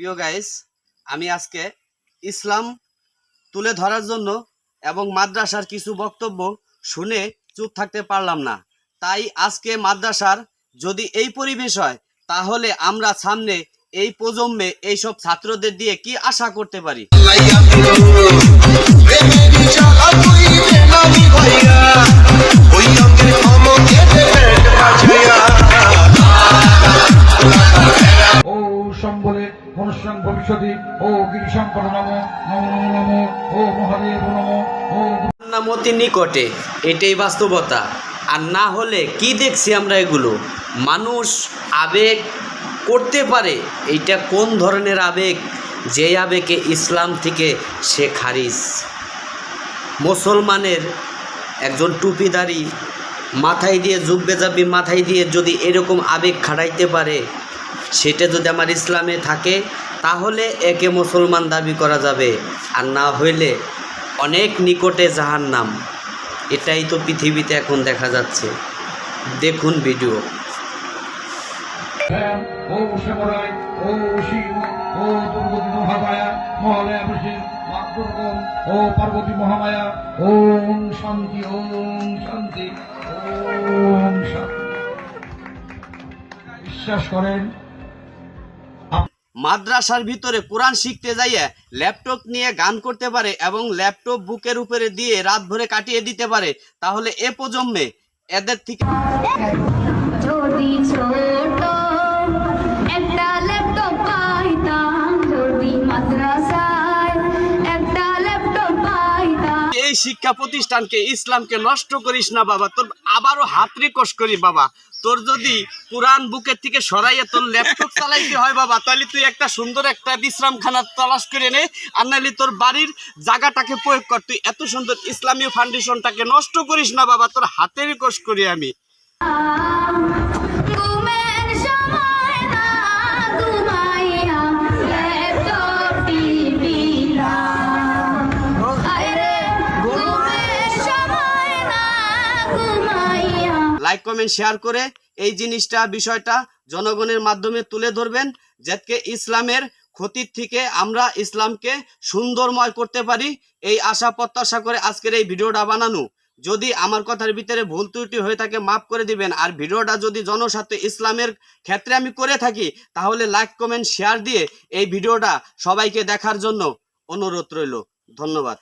প্রিয় গাইস, আমি আজকে ইসলাম তুলে ধরার জন্য এবং মাদ্রাসার কিছু বক্তব্য শুনে চুপ থাকতে পারলাম না। তাই আজকে মাদ্রাসার যদি এই পরিবেশ হয়, তাহলে আমরা সামনে এই প্রজন্মে এইসব ছাত্রদের দিয়ে কি আশা করতে পারি। সম্বলে মনুষ্যং ভবিষ্যতি ও গিরিশঙ্কর নম নম নম ও মহাদেব নম ও নামতি নিকটে, এটাই বাস্তবতা। আর না হলে কি দেখছি আমরা, এগুলো মানুষ আবেগ করতে পারে। এইটা কোন ধরনের আবেগ, যে আবেগে ইসলাম থেকে সে খারিজ। মুসলমানের একজন টুপিদারি মাথায় দিয়ে জুব্বে মাথায় দিয়ে যদি এরকম আবেগ খাটাইতে পারে, সেটা যদি আমার ইসলামে থাকে, তাহলে একে মুসলমান দাবি করা যাবে। আর না হইলে অনেক নিকটে জাহান্নাম। এটাই তো পৃথিবীতে এখন দেখা যাচ্ছে। দেখুন ভিডিও। ও শ্যামরায় ও শিব ও দুর্গতি মহামায়া মহালয়া বসে মাতৃগণ ও পার্বতী মহামায়া ওম শান্তি ওম শান্তি ওম শান্তি। বিশ্বাস করেন মাদ্রাসার ভিতরে কোরআন শিখতে যাইয়ে ল্যাপটপ নিয়ে গান করতে পারে এবং ল্যাপটপ বুকের উপরে দিয়ে রাত ভরে কাটিয়ে দিতে পারে, তাহলে এ প্রজন্মে এদের থেকে যদি ছোট একটা ল্যাপটপ পাইতাম, যদি মাদ্রাসায় একটা ল্যাপটপ পাইতাম। এই শিক্ষা প্রতিষ্ঠানকে, ইসলামকে নষ্ট করিস না বাবা। তোর আবারও হাত রিকোয়েস্ট করি বাবা, তোর যদি কোরআন বুকের থেকে সরাইয়া তোর ল্যাপটপ চালাইতে হয় বাবা, তাহলে তুই একটা সুন্দর একটা বিশ্রামখানা তালাশ করে নে। আর নাহলে তোর বাড়ির জায়গাটাকে প্রয়োগ কর। তুই এত সুন্দর ইসলামীয় ফাউন্ডেশনটাকে নষ্ট করিস না বাবা, তোর হাতে রিকোয়েস্ট করি আমি। ঘুমের সময় না ঘুমাইয়া ল্যাপটপ টিভি না, আরে ঘুমের সময় না ঘুমাইয়া। লাইক কমেন্ট শেয়ার করে এই জিনিসটা, বিষয়টা জনগণের মাধ্যমে তুলে ধরবেন, যাতে ইসলামের ক্ষতির থেকে আমরা ইসলামকে সুন্দরময় করতে পারি। এই আশা প্রত্যাশা করে আজকের এই ভিডিওটা বানানো। যদি আমার কথার ভিতরে ভুল ত্রুটি হয়ে থাকে মাফ করে দিবেন। আর ভিডিওটা যদি জনস্বার্থে ইসলামের ক্ষেত্রে আমি করে থাকি, তাহলে লাইক কমেন্ট শেয়ার দিয়ে এই ভিডিওটা সবাইকে দেখার জন্য অনুরোধ রইল। ধন্যবাদ।